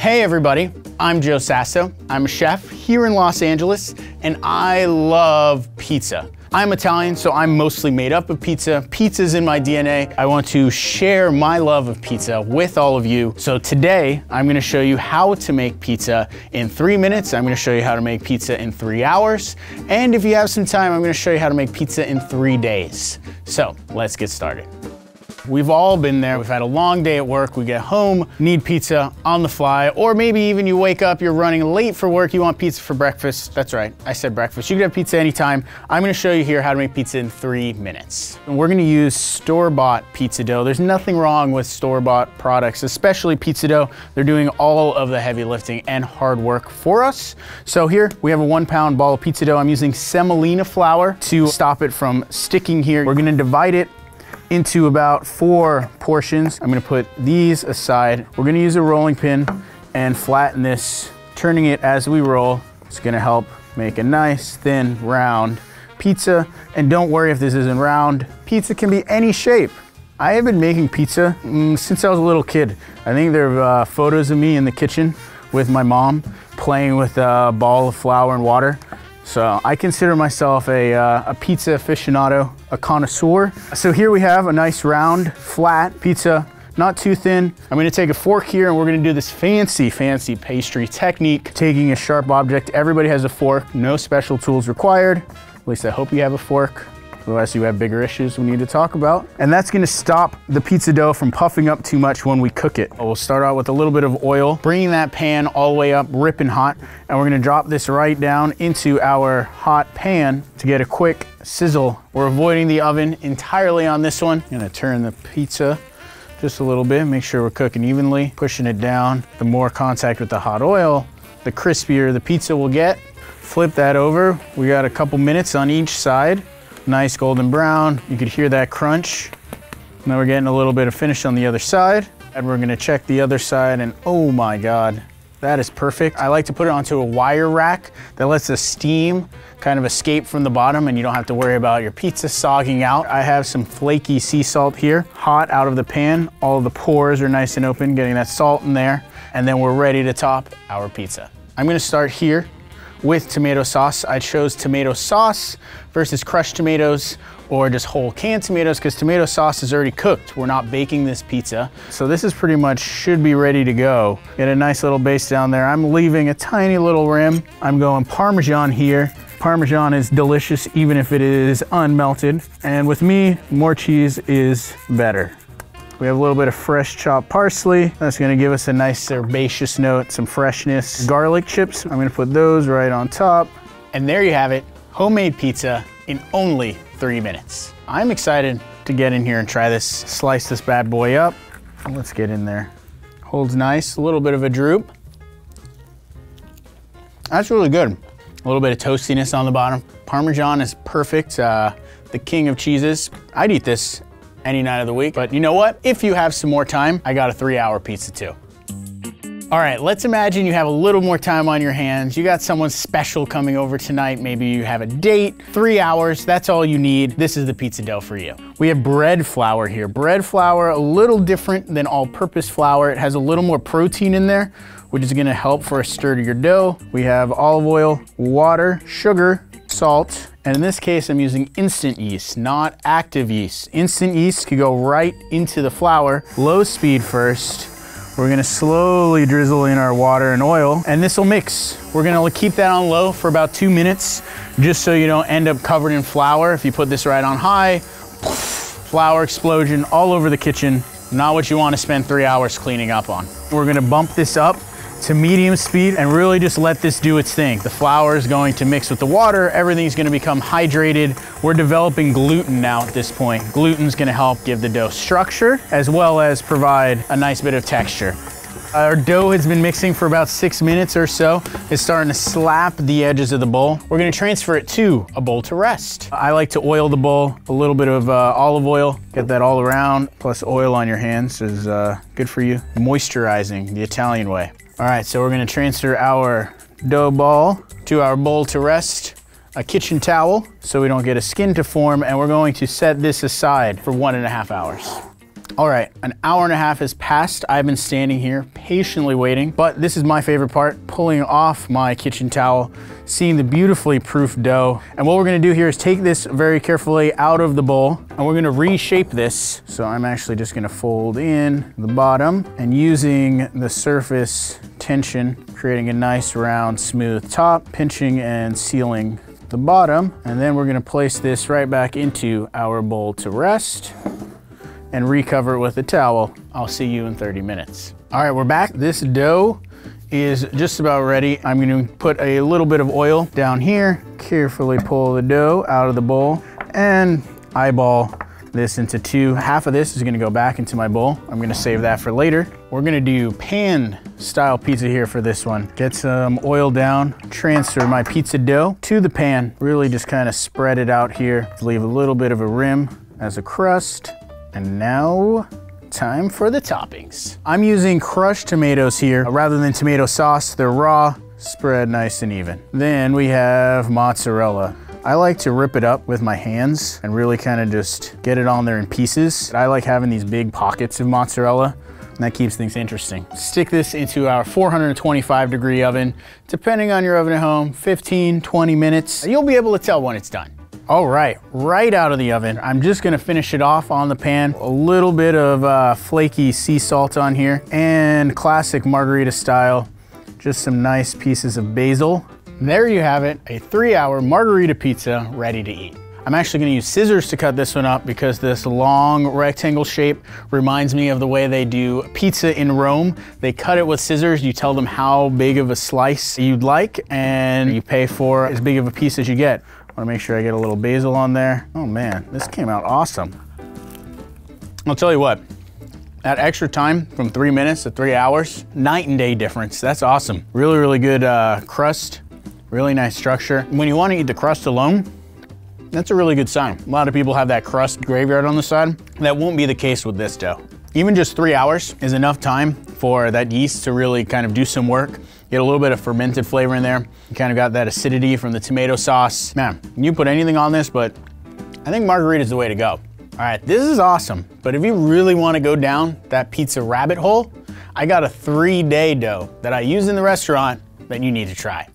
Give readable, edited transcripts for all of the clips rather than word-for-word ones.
Hey everybody, I'm Joe Sasto. I'm a chef here in Los Angeles and I love pizza. I'm Italian, so I'm mostly made up of pizza. Pizza's in my DNA. I want to share my love of pizza with all of you. So today, I'm gonna show you how to make pizza in 3 minutes. I'm gonna show you how to make pizza in 3 hours. And if you have some time, I'm gonna show you how to make pizza in 3 days. So let's get started. We've all been there. We've had a long day at work. We get home, need pizza on the fly, or maybe even you wake up, you're running late for work, you want pizza for breakfast. That's right, I said breakfast. You can have pizza anytime. I'm gonna show you here how to make pizza in 3 minutes. And we're gonna use store-bought pizza dough. There's nothing wrong with store-bought products, especially pizza dough. They're doing all of the heavy lifting and hard work for us. So here we have a 1-pound ball of pizza dough. I'm using semolina flour to stop it from sticking here. We're gonna divide it into about 4 portions. I'm gonna put these aside. We're gonna use a rolling pin and flatten this, turning it as we roll. It's gonna help make a nice, thin, round pizza. And don't worry if this isn't round. Pizza can be any shape. I have been making pizza since I was a little kid. I think there are photos of me in the kitchen with my mom playing with a ball of flour and water. So I consider myself a pizza aficionado, a connoisseur. So here we have a nice round, flat pizza, not too thin. I'm gonna take a fork here and we're gonna do this fancy pastry technique, taking a sharp object. Everybody has a fork, no special tools required. At least I hope you have a fork. Otherwise you have bigger issues we need to talk about. And that's gonna stop the pizza dough from puffing up too much when we cook it. We'll start out with a little bit of oil, bringing that pan all the way up, ripping hot, and we're gonna drop this right down into our hot pan to get a quick sizzle. We're avoiding the oven entirely on this one. I'm gonna turn the pizza just a little bit, make sure we're cooking evenly, pushing it down. The more contact with the hot oil, the crispier the pizza will get. Flip that over. We got a couple minutes on each side. Nice golden brown. You could hear that crunch. Now we're getting a little bit of finish on the other side. And we're gonna check the other side and oh my God, that is perfect. I like to put it onto a wire rack that lets the steam kind of escape from the bottom and you don't have to worry about your pizza sogging out. I have some flaky sea salt here, hot out of the pan. All of the pores are nice and open, getting that salt in there. And then we're ready to top our pizza. I'm gonna start here with tomato sauce. I chose tomato sauce versus crushed tomatoes or just whole canned tomatoes because tomato sauce is already cooked. We're not baking this pizza. So this is pretty much should be ready to go. Get a nice little base down there. I'm leaving a tiny little rim. I'm going Parmesan here. Parmesan is delicious even if it is unmelted. And with me, more cheese is better. We have a little bit of fresh chopped parsley. That's gonna give us a nice herbaceous note, some freshness. Garlic chips, I'm gonna put those right on top. And there you have it, homemade pizza in only 3 minutes. I'm excited to get in here and try this. Slice this bad boy up. Let's get in there. Holds nice, a little bit of a droop. That's really good. A little bit of toastiness on the bottom. Parmesan is perfect, the king of cheeses. I'd eat this any night of the week, but you know what? If you have some more time, I got a 3-hour pizza too. All right, let's imagine you have a little more time on your hands. You got someone special coming over tonight. Maybe you have a date, 3 hours, that's all you need. This is the pizza dough for you. We have bread flour here. Bread flour, a little different than all-purpose flour. It has a little more protein in there, which is gonna help for a sturdier dough. We have olive oil, water, sugar, salt, and in this case, I'm using instant yeast, not active yeast. Instant yeast could go right into the flour. Low speed first. We're gonna slowly drizzle in our water and oil, and this will mix. We're gonna keep that on low for about 2 minutes, just so you don't end up covered in flour. If you put this right on high, flour explosion all over the kitchen. Not what you wanna spend 3 hours cleaning up on. We're gonna bump this up to medium speed and really just let this do its thing. The flour is going to mix with the water. Everything's gonna become hydrated. We're developing gluten now at this point. Gluten's gonna help give the dough structure as well as provide a nice bit of texture. Our dough has been mixing for about 6 minutes or so. It's starting to slap the edges of the bowl. We're gonna transfer it to a bowl to rest. I like to oil the bowl, a little bit of olive oil, get that all around, plus oil on your hands is good for you. Moisturizing the Italian way. All right, so we're gonna transfer our dough ball to our bowl to rest, a kitchen towel so we don't get a skin to form, and we're going to set this aside for 1.5 hours. All right, an hour and a half has passed. I've been standing here patiently waiting, but this is my favorite part, pulling off my kitchen towel, seeing the beautifully proof dough. And what we're gonna do here is take this very carefully out of the bowl, and we're gonna reshape this. So I'm actually just gonna fold in the bottom and using the surface tension, creating a nice round, smooth top, pinching and sealing the bottom. And then we're gonna place this right back into our bowl to rest and recover it with a towel. I'll see you in 30 minutes. All right, we're back. This dough is just about ready. I'm gonna put a little bit of oil down here, carefully pull the dough out of the bowl and eyeball this into two. Half of this is gonna go back into my bowl. I'm gonna save that for later. We're gonna do pan style pizza here for this one. Get some oil down, transfer my pizza dough to the pan, really just kind of spread it out here, leave a little bit of a rim as a crust. And now, time for the toppings. I'm using crushed tomatoes here rather than tomato sauce. They're raw, spread nice and even. Then we have mozzarella. I like to rip it up with my hands and really kind of just get it on there in pieces. I like having these big pockets of mozzarella, and that keeps things interesting. Stick this into our 425-degree oven. Depending on your oven at home, 15, 20 minutes. You'll be able to tell when it's done. All right, right out of the oven. I'm just gonna finish it off on the pan. A little bit of flaky sea salt on here and classic margherita style, just some nice pieces of basil. There you have it, a 3-hour margherita pizza ready to eat. I'm actually gonna use scissors to cut this one up because this long rectangle shape reminds me of the way they do pizza in Rome. They cut it with scissors. You tell them how big of a slice you'd like and you pay for as big of a piece as you get. I wanna make sure I get a little basil on there. Oh man, this came out awesome. I'll tell you what, that extra time from 3 minutes to 3 hours, night and day difference. That's awesome. Really, really good crust, really nice structure. When you wanna eat the crust alone, that's a really good sign. A lot of people have that crust graveyard on the side. That won't be the case with this dough. Even just 3 hours is enough time for that yeast to really kind of do some work. Get a little bit of fermented flavor in there. You kind of got that acidity from the tomato sauce. Man, you put anything on this, but I think margherita is the way to go. All right, this is awesome. But if you really want to go down that pizza rabbit hole, I got a 3-day dough that I use in the restaurant that you need to try.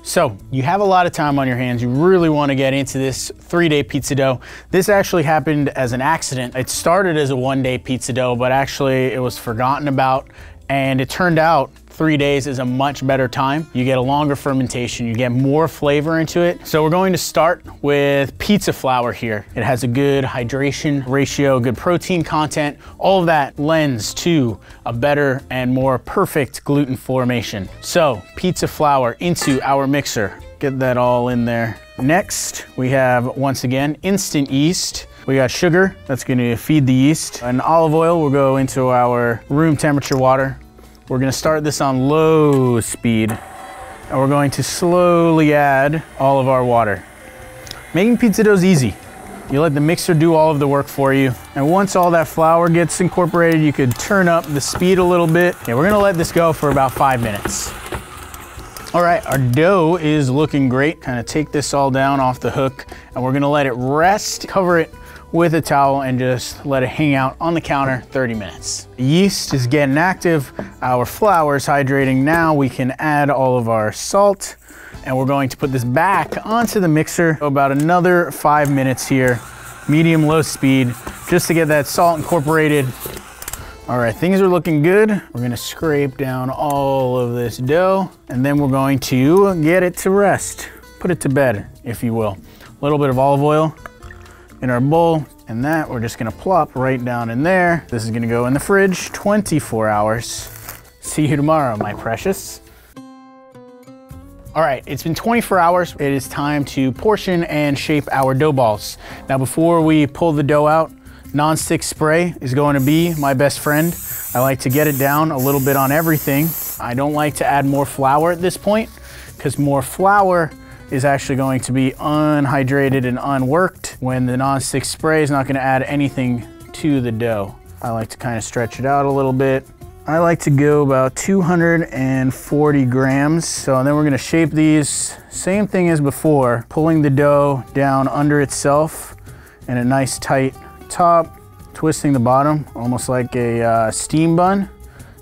So you have a lot of time on your hands. You really want to get into this 3-day pizza dough. This actually happened as an accident. It started as a 1-day pizza dough, but actually it was forgotten about. And it turned out 3 days is a much better time. You get a longer fermentation, you get more flavor into it. So we're going to start with pizza flour here. It has a good hydration ratio, good protein content. All of that lends to a better and more perfect gluten formation. So pizza flour into our mixer. Get that all in there. Next, we have, once again, instant yeast. We got sugar, that's gonna feed the yeast. And olive oil will go into our room temperature water. We're gonna start this on low speed, and we're going to slowly add all of our water. Making pizza dough is easy. You let the mixer do all of the work for you. And once all that flour gets incorporated, you could turn up the speed a little bit. Yeah, we're gonna let this go for about 5 minutes. All right, our dough is looking great. Kind of take this all down off the hook, and we're gonna let it rest, cover it with a towel and just let it hang out on the counter 30 minutes. The yeast is getting active, our flour is hydrating. Now we can add all of our salt, and we're going to put this back onto the mixer. About another 5 minutes here, medium low speed, just to get that salt incorporated. All right, things are looking good. We're gonna scrape down all of this dough, and then we're going to get it to rest. Put it to bed, if you will. A little bit of olive oil in our bowl, and that we're just gonna plop right down in there. This is gonna go in the fridge 24 hours. See you tomorrow, my precious. All right, it's been 24 hours. It is time to portion and shape our dough balls. Now, before we pull the dough out, non-stick spray is going to be my best friend. I like to get it down a little bit on everything. I don't like to add more flour at this point, because more flour is actually going to be unhydrated and unworked, when the non-stick spray is not going to add anything to the dough. I like to kind of stretch it out a little bit. I like to go about 240 grams. So then we're going to shape these, same thing as before, pulling the dough down under itself and a nice tight top, twisting the bottom, almost like a steam bun.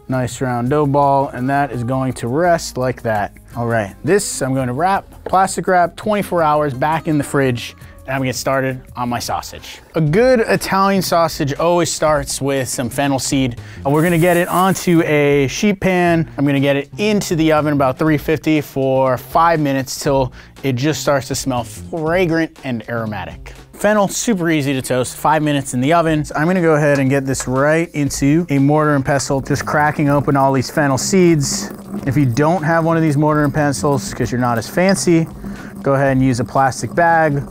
Nice round dough ball, and that is going to rest like that. All right, this I'm going to wrap, plastic wrap, 24 hours back in the fridge, and I'm gonna get started on my sausage. A good Italian sausage always starts with some fennel seed. We're gonna get it onto a sheet pan. I'm gonna get it into the oven about 350 for 5 minutes till it just starts to smell fragrant and aromatic. Fennel, super easy to toast, 5 minutes in the oven. So I'm gonna go ahead and get this right into a mortar and pestle, just cracking open all these fennel seeds. If you don't have one of these mortar and pestles, because you're not as fancy, go ahead and use a plastic bag,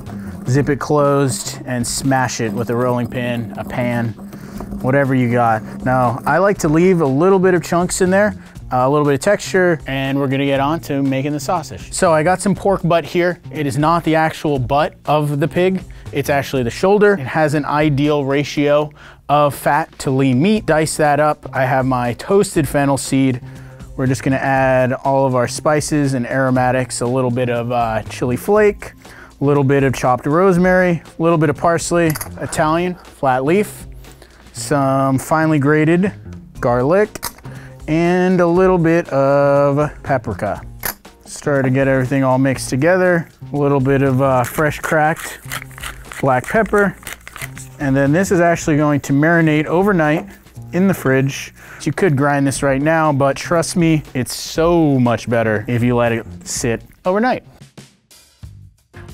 zip it closed, and smash it with a rolling pin, a pan, whatever you got. Now, I like to leave a little bit of chunks in there, a little bit of texture, and we're gonna get on to making the sausage. So I got some pork butt here. It is not the actual butt of the pig, it's actually the shoulder. It has an ideal ratio of fat to lean meat. Dice that up. I have my toasted fennel seed. We're just gonna add all of our spices and aromatics, a little bit of chili flake, a little bit of chopped rosemary, a little bit of parsley, Italian flat leaf, some finely grated garlic, and a little bit of paprika. Start to get everything all mixed together. A little bit of fresh cracked black pepper. And then this is actually going to marinate overnight in the fridge. You could grind this right now, but trust me, it's so much better if you let it sit overnight.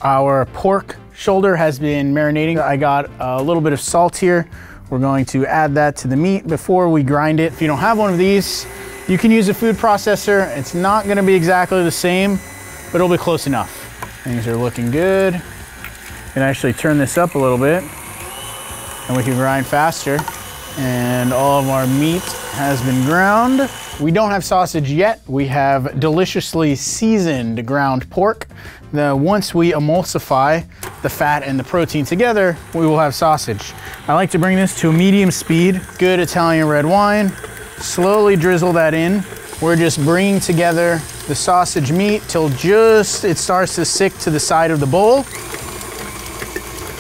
Our pork shoulder has been marinating. I got a little bit of salt here. We're going to add that to the meat before we grind it. If you don't have one of these, you can use a food processor. It's not gonna be exactly the same, but it'll be close enough. Things are looking good. You can actually turn this up a little bit and we can grind faster. And all of our meat has been ground. We don't have sausage yet. We have deliciously seasoned ground pork. Once we emulsify the fat and the protein together, we will have sausage. I like to bring this to a medium speed. Good Italian red wine. Slowly drizzle that in. We're just bringing together the sausage meat till just it starts to stick to the side of the bowl.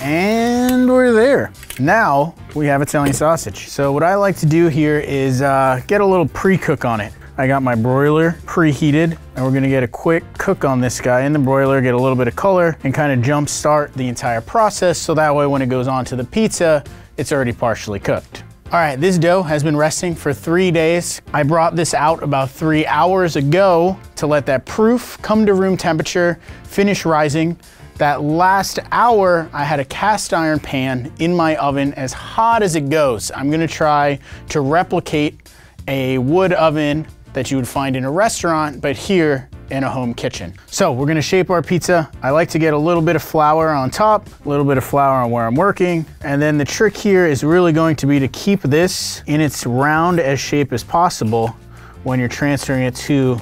And we're there. Now we have Italian sausage. So what I like to do here is get a little pre-cook on it. I got my broiler preheated, and we're gonna get a quick cook on this guy in the broiler, get a little bit of color, and kind of jump start the entire process, so that way when it goes on to the pizza, it's already partially cooked. All right, this dough has been resting for 3 days. I brought this out about 3 hours ago to let that proof come to room temperature, finish rising. That last hour, I had a cast iron pan in my oven as hot as it goes. I'm gonna try to replicate a wood oven that you would find in a restaurant, but here in a home kitchen. So we're gonna shape our pizza. I like to get a little bit of flour on top, a little bit of flour on where I'm working. And then the trick here is really going to be to keep this in its round as shape as possible when you're transferring it to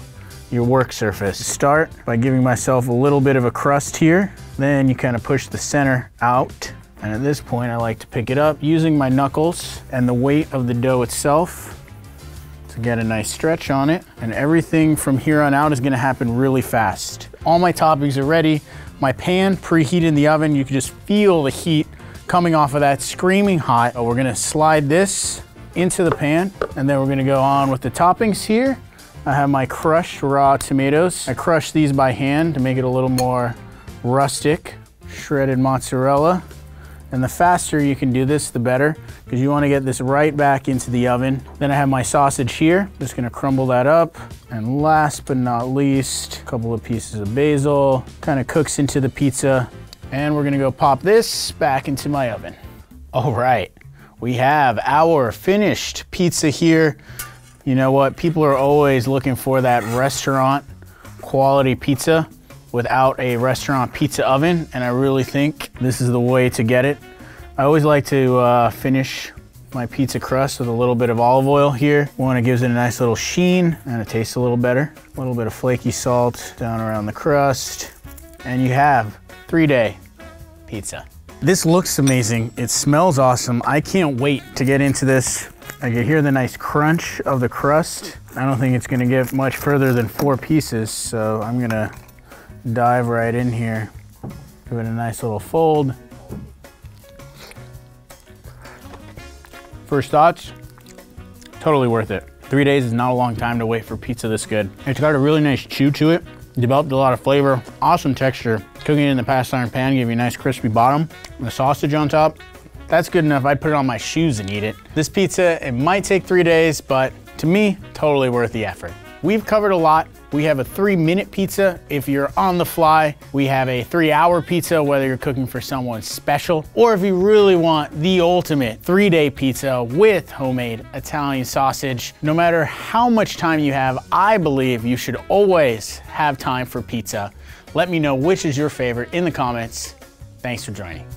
your work surface. Start by giving myself a little bit of a crust here. Then you kind of push the center out. And at this point, I like to pick it up using my knuckles and the weight of the dough itself to get a nice stretch on it. And everything from here on out is gonna happen really fast. All my toppings are ready. My pan preheated in the oven. You can just feel the heat coming off of that, screaming hot. We're gonna slide this into the pan, and then we're gonna go on with the toppings here. I have my crushed raw tomatoes. I crushed these by hand to make it a little more rustic. Shredded mozzarella. And the faster you can do this, the better, because you want to get this right back into the oven. Then I have my sausage here. Just gonna crumble that up. And last but not least, a couple of pieces of basil. Kind of cooks into the pizza. And we're gonna go pop this back into my oven. All right, we have our finished pizza here. You know what? People are always looking for that restaurant quality pizza without a restaurant pizza oven, and I really think this is the way to get it. I always like to finish my pizza crust with a little bit of olive oil here. One, it gives it a nice little sheen and it tastes a little better. A little bit of flaky salt down around the crust, and you have 3-day pizza. This looks amazing. It smells awesome. I can't wait to get into this. I can hear the nice crunch of the crust. I don't think it's gonna get much further than 4 pieces, so I'm gonna dive right in here. Give it a nice little fold. First thoughts, totally worth it. 3 days is not a long time to wait for pizza this good. It's got a really nice chew to it. Developed a lot of flavor, awesome texture. Cooking it in the cast iron pan gave you a nice crispy bottom. And the sausage on top, that's good enough. I'd put it on my shoes and eat it. This pizza, it might take 3 days, but to me, totally worth the effort. We've covered a lot. We have a 3-minute pizza if you're on the fly. We have a 3-hour pizza, whether you're cooking for someone special, or if you really want the ultimate 3-day pizza with homemade Italian sausage. No matter how much time you have, I believe you should always have time for pizza. Let me know which is your favorite in the comments. Thanks for joining.